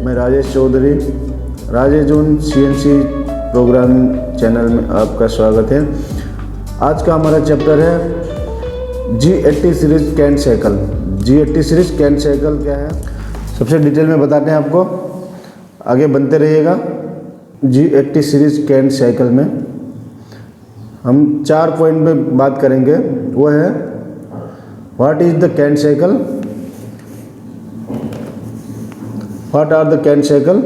मैं Rajesh Chaudhary, Rajesh zone CNC programming channel में आपका स्वागत है। आज का हमारा चैप्टर है G80 series canned cycle. G80 series canned cycle क्या है, सबसे डिटेल में बताते हैं आपको, आगे बनते रहिएगा। G80 सीरीज कैंट साइकिल में हम 4 पॉइंट पे बात करेंगे। वो है what is the canned cycle, what are the canned cycle,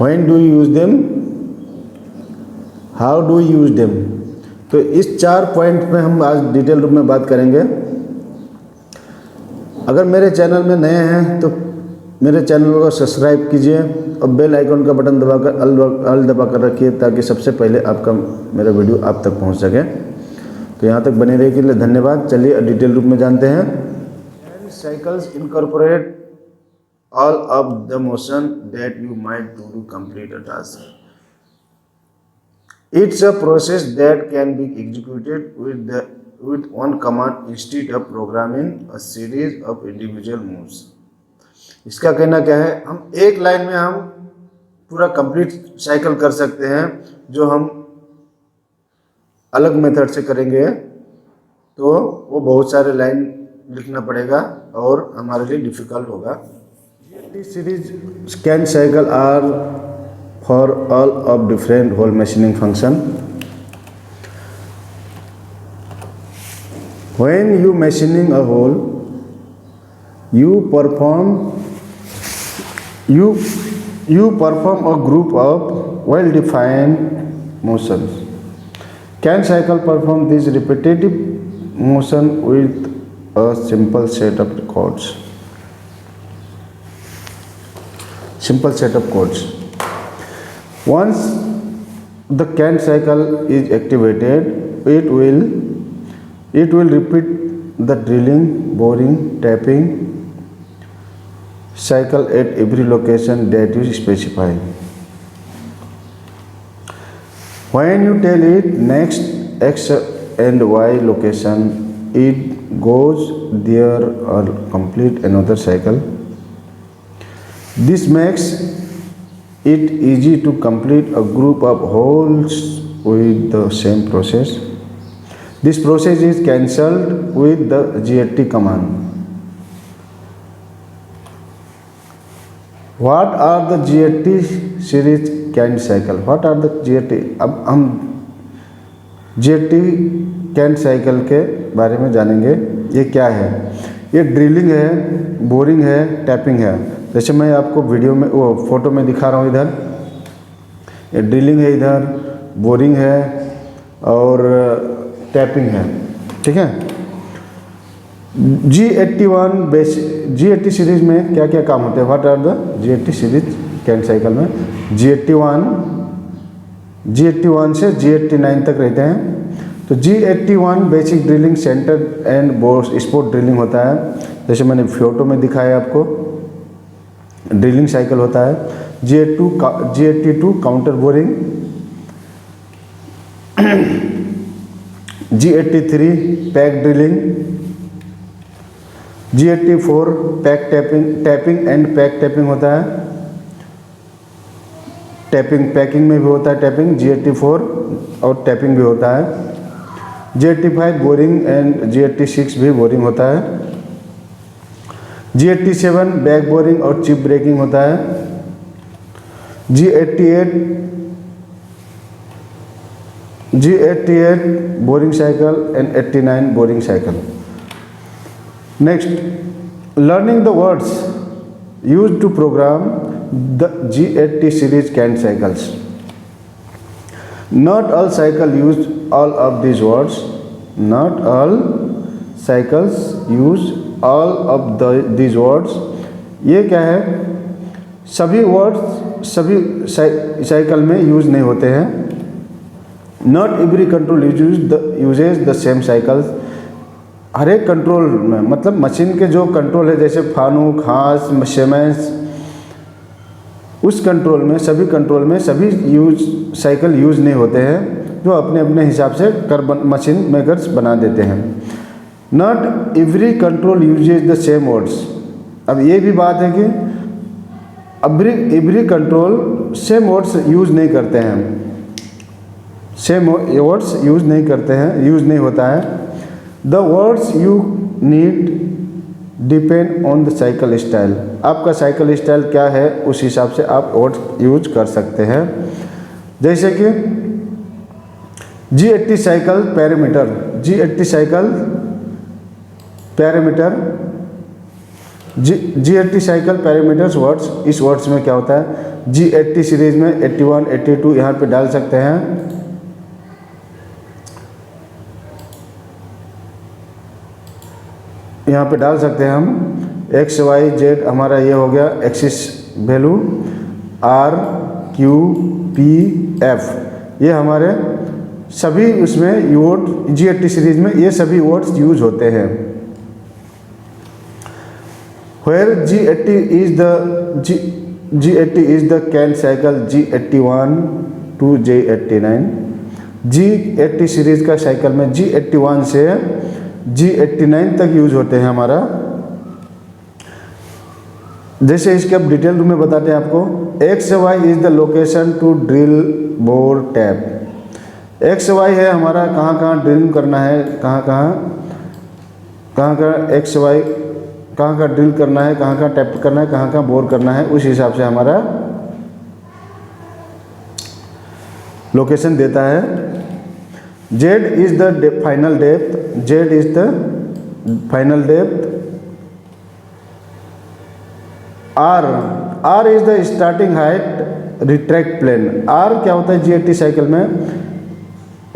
when do you use them, how do you use them. तो इस 4 पॉइंट पे हम आज डिटेल रूप में बात करेंगे। अगर मेरे चैनल में नए हैं तो मेरे चैनल को सब्सक्राइब कीजिए और बेल आइकन का बटन दबाकर ऑल दबाकर रखिए ताकि सबसे पहले आपका मेरा वीडियो आप तक पहुंच सके। तो यहाँ तक बने रहे के लिए धन्यवाद। चलिए डिटेल रूप में जानते हैं। Canned cycles incorporate all of the motion that you might do to complete a task. It's a process that can be executed with one command instead of programming a series of individual moves. इसका कहना क्या है, हम एक line में हम पूरा complete cycle कर सकते हैं। जो हम अलग मेथड से करेंगे तो वो बहुत सारे लाइन लिखना पड़ेगा और हमारे लिए डिफिकल्ट होगा। G80 series scan cycle are for all of different hole machining function. When you machining a hole, you perform a group of well-defined motions. Can cycle perform this repetitive motion with a simple set of codes. Simple set of codes. Once the Kant cycle is activated, it will repeat the drilling, boring, tapping cycle at every location that you specify. When you tell it next X and Y location, it goes there or complete another cycle. This makes it easy to complete a group of holes with the same process. This process is cancelled with the G80 command. What are the G80 series Kant cycle? What are the G80? अब हम G80 Kant cycle के बारे में जानेंगे। ये क्या है? ये ड्रिलिंग है, बोरिंग है, टैपिंग है। जैसे मैं आपको वीडियो में वो फोटो में दिखा रहा हूँ। इधर ये ड्रिलिंग है, इधर बोरिंग है और टैपिंग है। ठीक है। G80 सीरीज में क्या क्या काम होते हैं? What are the G80 series canned cycle में? G81 से G89 तक रहते हैं। तो G81 basic drilling, centre and board spot drilling होता है। जैसे मैंने फोटो में दिखाया आपको, ड्रिलिंग साइकिल होता है। G82 counter boring, G83 pack drilling, G84 pack tapping and pack tapping होता है। टैपिंग पैकिंग में भी होता है टैपिंग, G84 और टैपिंग भी होता है। G85 बोरिंग एंड G86 भी बोरिंग होता है। G87 बैक बोरिंग और चिप ब्रेकिंग होता है। G88 boring cycle and 89 boring cycle. Next, learning the words used to program the G80 series canned cycles. Not all cycles use all of these words. Not all cycles use all of these words. ये क्या है? सभी words सभी cycle में use नहीं होते हैं। Not every control uses the same cycles. हर एक कंट्रोल में, मतलब मशीन के जो कंट्रोल है जैसे फानुक, हास, शेमेंस, उस कंट्रोल में सभी साइकिल यूज नहीं होते हैं, जो अपने अपने हिसाब से मशीन मेकर्स बना देते हैं। Not every control uses the same words. अब ये भी बात है कि every control same words use नहीं करते हैं हम, सेम वर्ड्स यूज़ नहीं करते हैं, यूज़ नहीं होता है। The words you need depend on the cycle style, आपका साइकिल स्टाइल क्या है उस हिसाब से आप वर्ड्स यूज कर सकते हैं। जैसे कि G80 cycle parameter, G80 cycle parameter, G80 cycle parameters words, इस वर्ड्स में क्या होता है, G80 सीरीज में 81, 82 यहाँ पे डाल सकते हैं। यहाँ पे डाल सकते हैं हम एक्स वाई जेड, हमारा ये हो गया axis value, R Q P F, ये हमारे सभी उसमें वर्ड G80 सीरीज में ये सभी वर्ड्स यूज होते हैं। Where G80 is the can cycle G81 to G89, G80 series का साइकिल में G81 से G89 तक यूज होते हैं हमारा। जैसे इसके अब डिटेल में बताते हैं आपको। X Y is the location to drill bore tap, X Y है हमारा कहाँ कहाँ ड्रिल करना है, कहाँ कहाँ एक्स वाई कहाँ कहाँ ड्रिल करना है, कहाँ कहाँ टैप करना है, कहाँ कहाँ बोर करना है, उस हिसाब से हमारा लोकेशन देता है। Z is the final depth, Z is the final depth, R is the starting height retract plane, R क्या होता है G80 साइकिल में,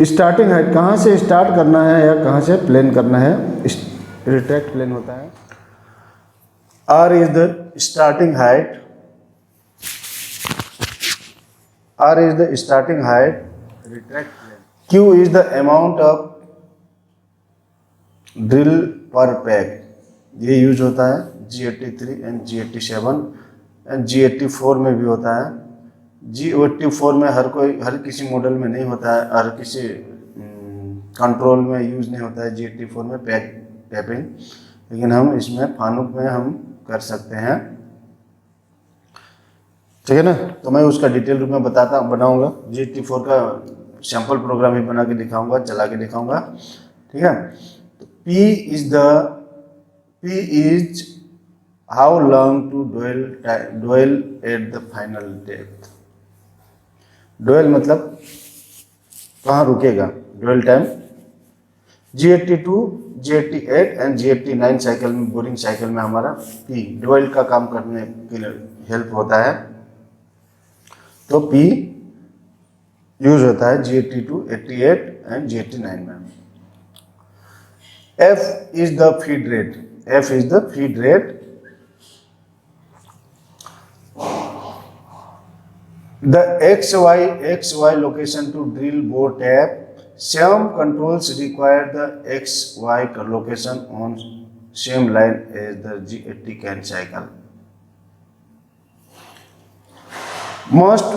स्टार्टिंग हाइट कहाँ से स्टार्ट करना है या कहाँ से प्लेन करना है, रिट्रैक्ट प्लेन होता है। R is the starting height, R is the starting height retract plane, Q is the amount of drill per pack, ये यूज होता है G83 and G87 and G84 में भी होता है। G84 में हर किसी मॉडल में नहीं होता है, हर किसी कंट्रोल में यूज नहीं होता है G84 में पैक टैपिंग, लेकिन हम इसमें फानुक में हम कर सकते हैं, ठीक है ना। तो मैं उसका डिटेल रूप में बनाऊंगा, G84 का सैम्पल प्रोग्राम ही बना के दिखाऊंगा, चला के दिखाऊंगा, ठीक है। तो P is how long to dwell at the final depth, dwell मतलब कहाँ रुकेगा, dwell time. G82, G88 and G89 cycle में, बोरिंग साइकिल में हमारा P डुएल का काम करने के लिए हेल्प होता है, तो P यूज होता है G82, 88 एंड G89 में। F is the feed rate, F is the feed rate, the XY location to drill bore tap, same controls require the XY location on same line as the G80 can cycle. Most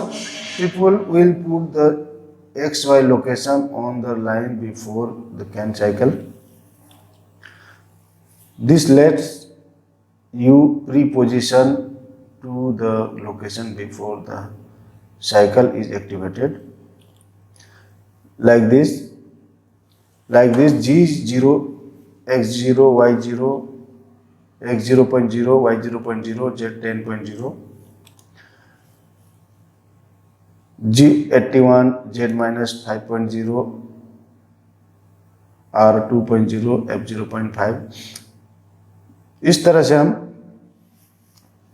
people will put the XY location on the line before the can cycle. This lets you pre-position to the location before the cycle is activated. Like this G0, X0, Y0, X0.0, Y0.0, Z10.0, G81, Z-5.0, R2.0, F0.5। इस तरह से हम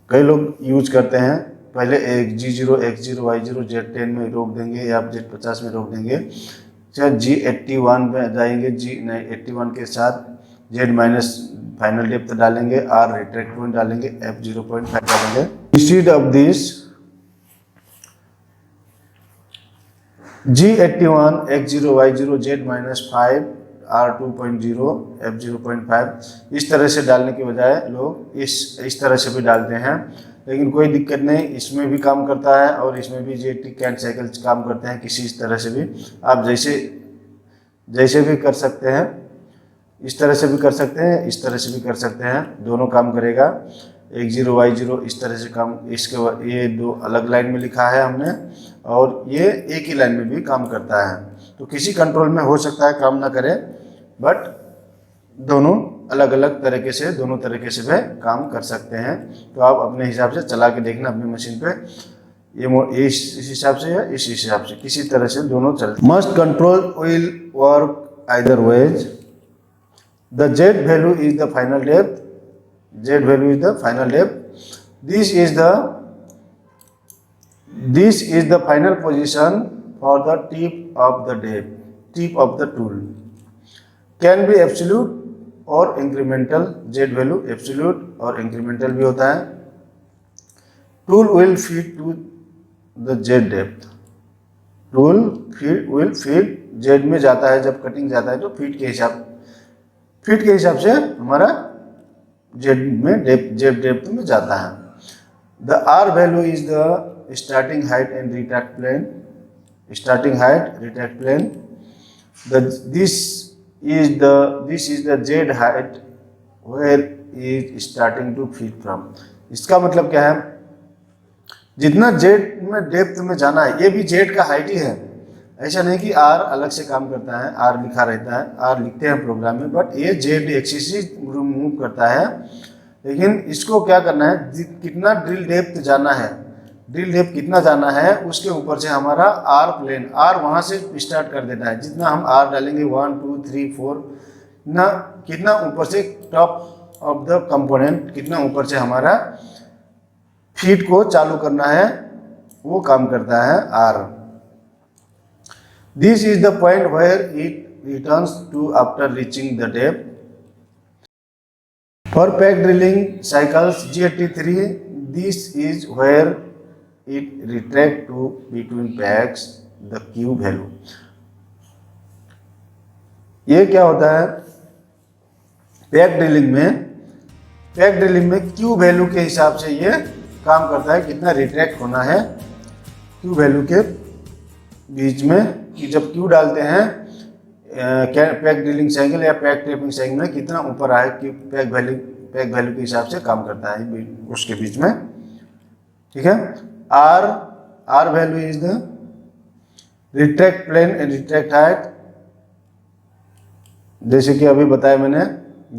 कई लोग use करते हैं। पहले एक G0, X0, Y0, Z10 में रोक देंगे या Z50 में रोक देंगे, फिर G81 में जाएंगे, G81 के साथ Z- फाइनल डेप्थ डालेंगे, R रिट्रैक्ट पॉइंट डालेंगे, F0.5 डालेंगे। Instead of this G81, X0, Y0, Z-5, R2.0, F0.5, इस तरह से डालने के बजाय लोग इस तरह से भी डालते हैं, लेकिन कोई दिक्कत नहीं, इसमें भी काम करता है और इसमें भी G80 कैन साइकिल काम करते हैं। किसी इस तरह से भी आप जैसे भी कर सकते हैं, इस तरह से भी कर सकते हैं, इस तरह से भी कर सकते हैं, दोनों काम करेगा। x0 y0 इस तरह से काम, इसके बाद ये दो अलग लाइन में लिखा है हमने, और ये एक ही लाइन में भी काम करता है। तो किसी कंट्रोल में हो सकता है काम ना करे, बट दोनों अलग अलग तरीके से, दोनों तरीके से वह काम कर सकते हैं। तो आप अपने हिसाब से चला के देखना अपनी मशीन पे, ये इस हिसाब से या इस हिसाब से, किसी तरह से दोनों चलते। Must control will work either ways. The Z value is the final depth, Z value is the final depth. This is the final position for the tip of the depth, tip of the tool. Can be absolute और incremental, Z value absolute और incremental भी होता है। Tool will feed to the Z depth, tool will feed Z में जाता है, जब cutting जाता है तो फीट के हिसाब से हमारा जेड में जेड डेप्थ में जाता है। The R value is the starting height and retract plane, starting height retract plane. This is the Z height where is starting to feed from। इसका मतलब क्या है, जितना जेड में डेप्थ में जाना है, ये भी जेड का हाइट ही है। ऐसा नहीं कि आर अलग से काम करता है, आर लिखा रहता है, आर लिखते हैं प्रोग्राम में, बट ये जेड एक्सिस ही मूव करता है। लेकिन इसको क्या करना है, कितना ड्रिल डेप्थ जाना है, ड्रिल डेप्थ कितना जाना है, उसके ऊपर से हमारा आर प्लेन, आर वहाँ से स्टार्ट कर देता है। जितना हम आर डालेंगे 1 2 3 4 ना, कितना ऊपर से टॉप ऑफ द कंपोनेंट, कितना ऊपर से हमारा फीट को चालू करना है, वो काम करता है R. This is the point where it returns to after reaching the depth. For peck drilling cycles GAT3, this is where it retract to between packs the Q value। ये क्या होता है, पैक ड्रिलिंग में Q value के हिसाब से ये काम करता है, कितना रिट्रैक्ट होना है Q वैल्यू के बीच में, कि जब Q डालते हैं पैक ड्रिलिंग साइकिल या पैक टेपिंग साइकिल में कितना ऊपर आए, पैक वैल्यू के हिसाब से काम करता है उसके बीच में। ठीक है, R value is the retract plane and retract height, जैसे कि अभी बताया मैंने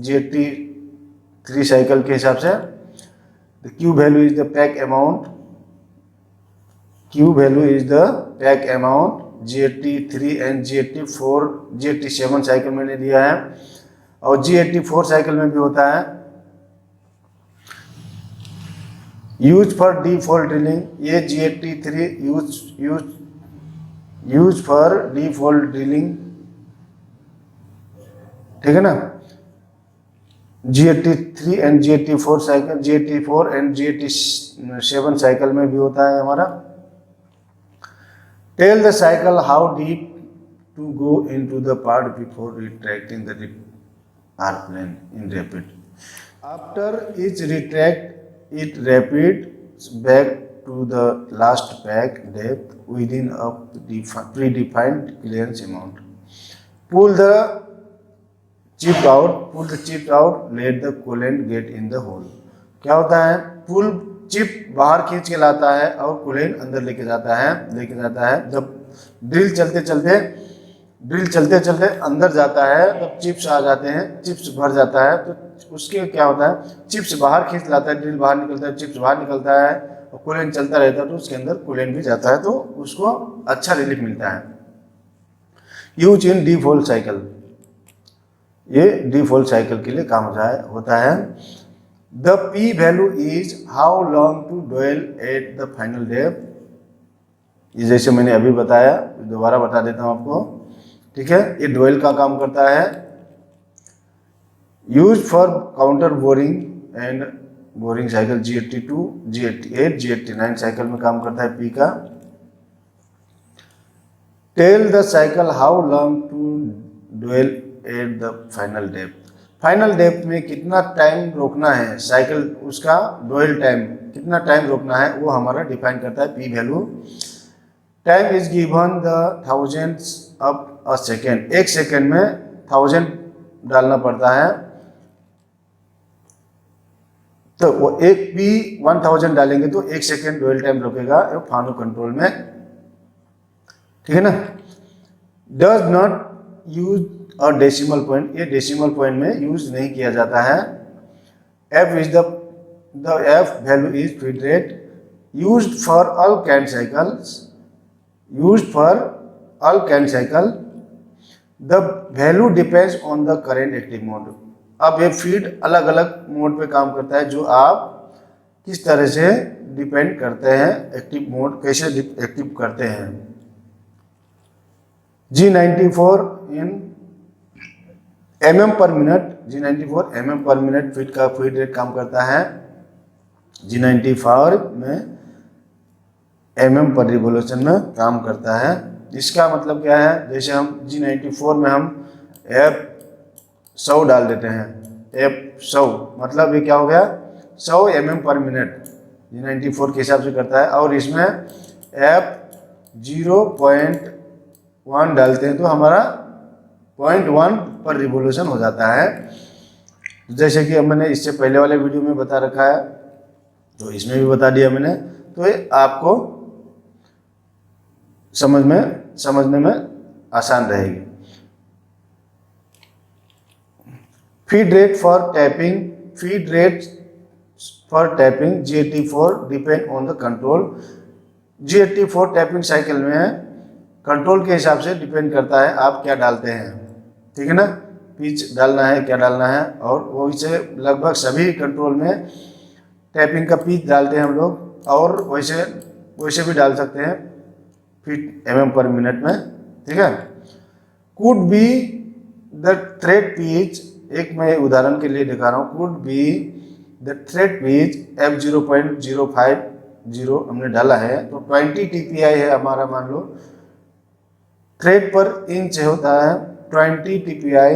GAT3 साइकिल के हिसाब से। The Q value is the pack amount, Q value is the pack amount. GAT3 and GAT4, GAT7 cycle मैंने दिया है, और GAT4 साइकिल में भी होता है। Use for deep whole drilling, ये GAT3 use for deep whole drilling, ठीक है ना। GAT3 and GAT4 cycle, GAT4 and GAT7 cycle में भी होता है हमारा। Tell the cycle how deep to go into the part before retracting the R plane in rapid. After each retract it repeats back to the last pack depth within a predefined clearance amount। Pull the chip out, let the coolant get in the hole। क्या होता है, पुल chip बाहर खींच के लाता है और coolant अंदर लेके जाता है। जब ड्रिल चलते चलते अंदर जाता है, तब चिप्स आ जाते हैं, चिप्स भर जाता है, तो उसके क्या होता है, चिप्स बाहर खींच लाता है, ड्रिल बाहर निकलता है, चिप्स बाहर निकलता है, और कूलेंट चलता रहता है, तो उसके अंदर कूलेंट भी जाता है, तो उसको अच्छा रिलीफ मिलता है। Use in deep hole cycle, ये डीप होल साइकिल के लिए काम होता है। The P value is how long to dwell at the final depth. ये जैसे मैंने अभी बताया, दोबारा बता देता हूँ आपको, ठीक है। ये ड्वेल का काम करता है। Use for counter boring and boring cycle GAT2, GAT8, GAT9 cycle में काम करता है P का। Tell the cycle how long to dwell at the final depth. Final depth में कितना टाइम रोकना है साइकिल, उसका ड्वेल टाइम कितना टाइम रोकना है, वो हमारा डिफाइन करता है P value. Time is given the thousands of a second, एक सेकेंड में 1000 डालना पड़ता है। तो वो एक P 1000 डालेंगे तो 1 सेकेंड डुअल टाइम रुकेगा फानो कंट्रोल में, ठीक है ना। Does not use a decimal point, ये डेसिमल पॉइंट में यूज नहीं किया जाता है। F is the F value is feed rate used for all can cycles, used for all can cycle, the value depends on the current active mode. अब ये feed अलग अलग मोड पे काम करता है, जो आप किस तरह से डिपेंड करते हैं, एक्टिव मोड कैसे एक्टिव करते हैं। G94 इन mm पर मिनट, G94 mm पर मिनट फीड का फीड रेट काम करता है। G94 में mm पर रिवोल्यूशन में काम करता है। इसका मतलब क्या है, जैसे हम G94 में हम F100 डाल देते हैं, F100 मतलब ये क्या हो गया 100 mm पर मिनट G94 के हिसाब से करता है। और इसमें F0.1 डालते हैं तो हमारा 0.1 पर रिवोल्यूशन हो जाता है। जैसे कि मैंने इससे पहले वाले वीडियो में बता रखा है, तो इसमें भी बता दिया मैंने, तो ये आपको समझने में आसान रहेगी। Feed rate for tapping, feed rate for tapping G84 depend on the control. G84 tapping cycle में कंट्रोल के हिसाब से डिपेंड करता है आप क्या डालते हैं, ठीक है ना, पिच डालना है क्या डालना है। और वो इसे लगभग सभी कंट्रोल में टैपिंग का पिच डालते हैं हम लोग, और वैसे भी डाल सकते हैं फीट mm पर मिनट में, ठीक है। Could be the thread pitch, एक मैं उदाहरण के लिए दिखा रहा हूँ, could be the thread pitch F0.050 हमने डाला है तो 20 TPI है हमारा, मान लो थ्रेड पर इंच होता है 20 TPI,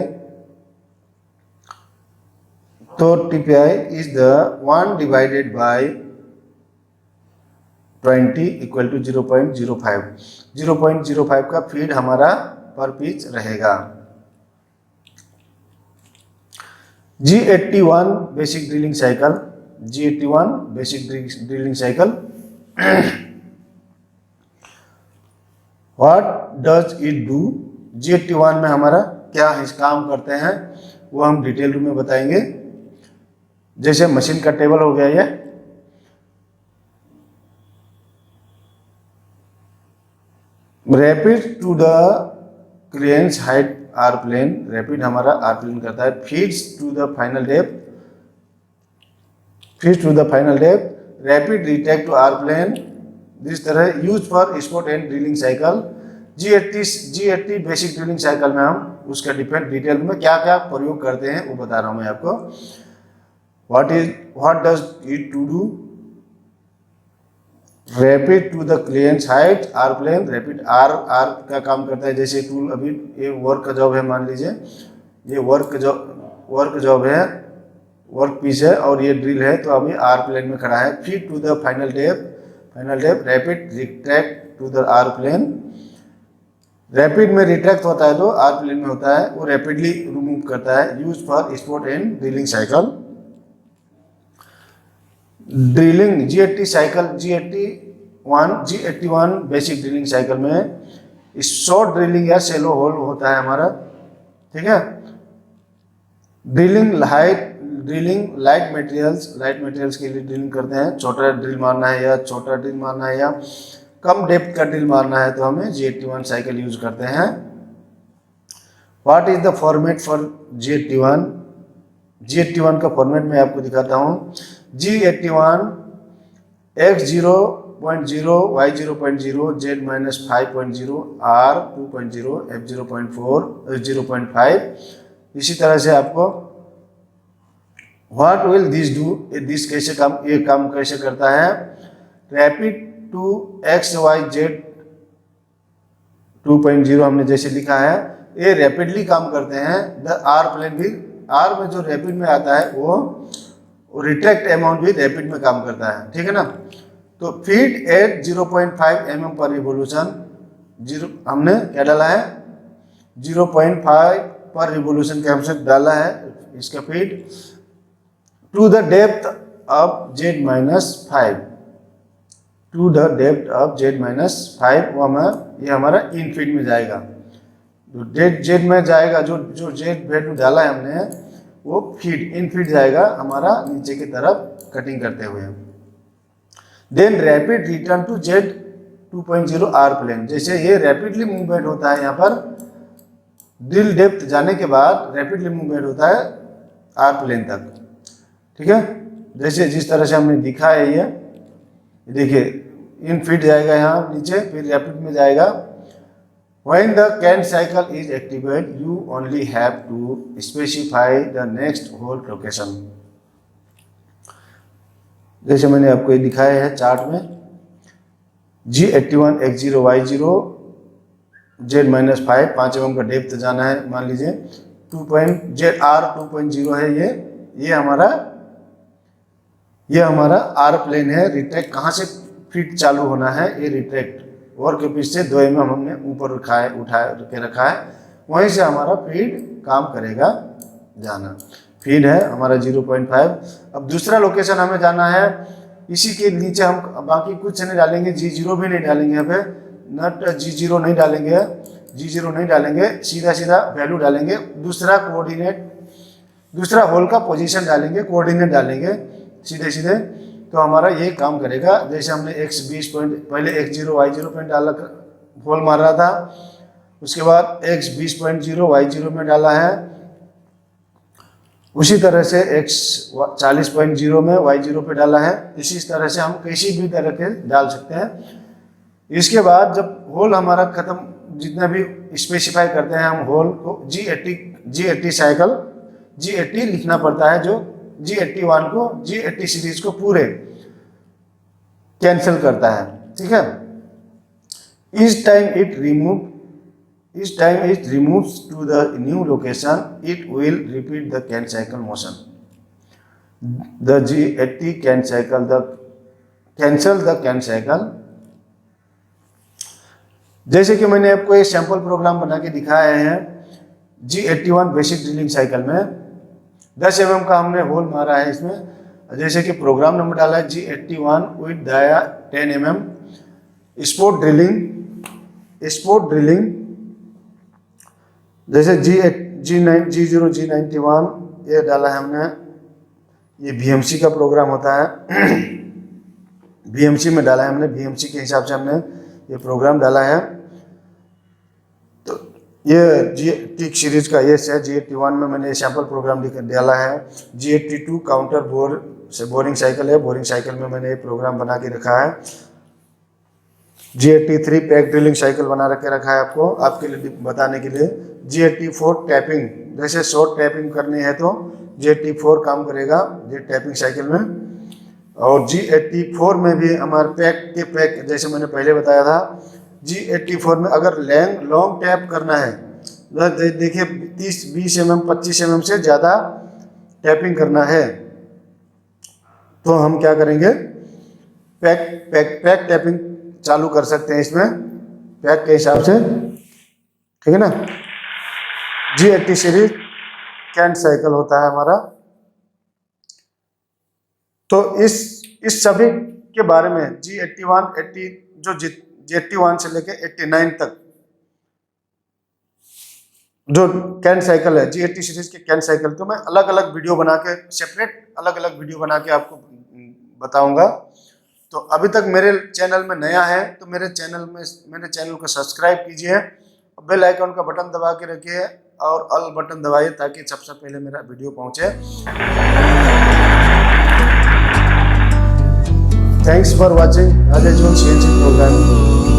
तो TPI is the 1 divided by 20 equal to 0.05, 0.05 का फीड हमारा पर पिच रहेगा। G81 basic drilling cycle, G81 basic drilling cycle what does it do. G81 में हमारा क्या काम करते हैं वो हम डिटेल में बताएंगे। जैसे मशीन का टेबल हो गया, ये rapid to the clearance height R plane, rapid हमारा आर प्लेन करता है। Feeds to the final depth, feeds to the final depth, rapid retract to R plane, जिस तरह use for spot and drilling cycle. G80 basic drilling cycle में हम उसका detail में क्या क्या प्रयोग करते हैं वो बता रहा हूँ मैं आपको। What does it to do, rapid to the clearance height R plane, rapid R का काम करता है। जैसे टूल अभी ये वर्क का जॉब है, मान लीजिए ये वर्क जॉब है, वर्क पीस है और ये ड्रिल है, तो अभी आर प्लेन में खड़ा है। Feed to the final depth, rapid retract to the R plane, rapid में रिट्रैक्ट होता है तो आर प्लेन में होता है, वो रैपिडली रिमूव करता है। Use for spot and drilling cycle. Drilling G80 cycle, G81 basic drilling cycle में शॉर्ट ड्रिलिंग या सेलो होल होता है हमारा, ठीक है। ड्रिलिंग लाइट मटेरियल्स के लिए ड्रिलिंग करते हैं। छोटा ड्रिल मारना है या छोटा ड्रिल मारना है या कम डेप्थ का ड्रिल मारना है तो हमें G81 साइकिल यूज करते हैं। What is the format for G81 का फॉर्मेट मैं आपको दिखाता हूँ। G81 X0.0 Y0.0 Z-5.0 R2.0 F0.4 0.5। इसी तरह से आपको what will this do, this कैसे काम कैसे करता है। रैपिड टू XYZ 2.0 हमने जैसे लिखा है, ये रैपिडली काम करते हैं। द आर प्लेन भी, आर में जो रैपिड में आता है वो रिट्रैक्ट अमाउंट भी रैपिड में काम करता है, ठीक है ना। तो feed at 0.5 mm per revolution, हमने क्या डाला है 0.5 पर रिवोल्यूशन के हमसे डाला है इसका feed. To the depth of z minus 5 to the depth of z minus 5, वो ये हमारा इन फीट में जाएगा। जो डेट जेड में जाएगा, जो जेड वैल्यू डाला है हमने, वो फीट इन फीट जाएगा हमारा नीचे की तरफ कटिंग करते हुए। Then rapid return to Z 2.0 R plane. जैसे ये रैपिडली मूवमेंट होता है, यहाँ पर ड्रिल डेप्थ जाने के बाद रैपिडली मूवमेंट होता है आर प्लेन तक, ठीक है। जैसे जिस तरह से हमने दिखा है, ये देखिए इन फीट जाएगा यहाँ नीचे, फिर रैपिड में जाएगा। When the Kant cycle is activated, you only have to specify the next hole location. जैसे मैंने आपको ये दिखाया है चार्ट में, G81 X0 Y0 Z minus 5 mm का डेप्थ जाना है, मान लीजिए ZR 2.0 है। ये हमारा आर प्लेन है। रिट्रैक्ट कहाँ से फीट चालू होना है, ये रिट्रैक्ट वर्क पीस से 2 mm हमने ऊपर उठा के रखा है, वहीं से हमारा फीड काम करेगा जाना। फीड है हमारा 0.5। अब दूसरा लोकेशन हमें जाना है, इसी के नीचे हम बाकी कुछ नहीं डालेंगे, G0 भी नहीं डालेंगे, यहाँ पे नट G0 नहीं डालेंगे, सीधा वैल्यू डालेंगे। दूसरा कोऑर्डिनेट, दूसरा होल का पोजीशन डालेंगे, कोऑर्डिनेट डालेंगे सीधे, तो हमारा ये काम करेगा। जैसे हमने x20 पॉइंट पहले x0 y0 में डाला, होल मार रहा था, उसके बाद x20.0 y0 में डाला है, उसी तरह से x40.0 में y0 पे डाला है। इसी तरह से हम किसी भी तरह के डाल सकते हैं। इसके बाद जब होल हमारा खत्म, जितना भी स्पेसिफाई करते हैं हम होल को, G80 साइकिल, G80 लिखना पड़ता है, जो G81 को, G80 सीरीज को पूरे कैंसिल करता है, ठीक है। Each time it removes to the new location, it will repeat the Kant cycle motion. The G80 Kant cycle, cancel the Kant cycle. जैसे कि मैंने आपको एक सैंपल प्रोग्राम बना के दिखाया है, G81 बेसिक ड्रिलिंग साइकिल में 10 mm का हमने होल मारा है इसमें। जैसे कि प्रोग्राम नंबर डाला है G81 with dia 10 mm। Spot drilling जैसे G0 G91 ये डाला है हमने, ये VMC का प्रोग्राम होता है, VMC में डाला है हमने, VMC के हिसाब से हमने ये प्रोग्राम डाला है। तो ये G80 सीरीज का ये है, G81 में मैंने सैंपल प्रोग्राम डाला है। G82 काउंटर बोर से बोरिंग साइकिल है, बोरिंग साइकिल में मैंने ये प्रोग्राम बना के रखा है। G83 पैक ड्रिलिंग साइकिल बना रखा है आपको, आपके लिए बताने के लिए। G84 टैपिंग, जैसे शॉर्ट टैपिंग करनी है तो G84 काम करेगा ये टैपिंग साइकिल में। और G84 में भी हमारे पैक जैसे मैंने पहले बताया था, G84 में अगर लॉन्ग टैप करना है, देखिए 30-20 mm 25 mm से ज़्यादा टैपिंग करना है, तो हम क्या करेंगे, पैक टैपिंग चालू कर सकते हैं इसमें, पैक के हिसाब से, ठीक है ना। G80 सीरीज कैंट साइकिल होता है हमारा। तो इस सभी के बारे में G81 से लेके 89 तक जो कैंट साइकिल है, G80 सीरीज के कैंट साइकिल, तो मैं अलग अलग वीडियो बना के, सेपरेट अलग अलग वीडियो बना के आपको बताऊंगा। तो अभी तक मेरे चैनल में नया है तो मेरे चैनल को सब्सक्राइब कीजिए, बेल आइकन का बटन दबा के रखिए और ऑल बटन दबाइए ताकि सबसे पहले मेरा वीडियो पहुंचे। Thanks for watching Rajesh zone CNC programme.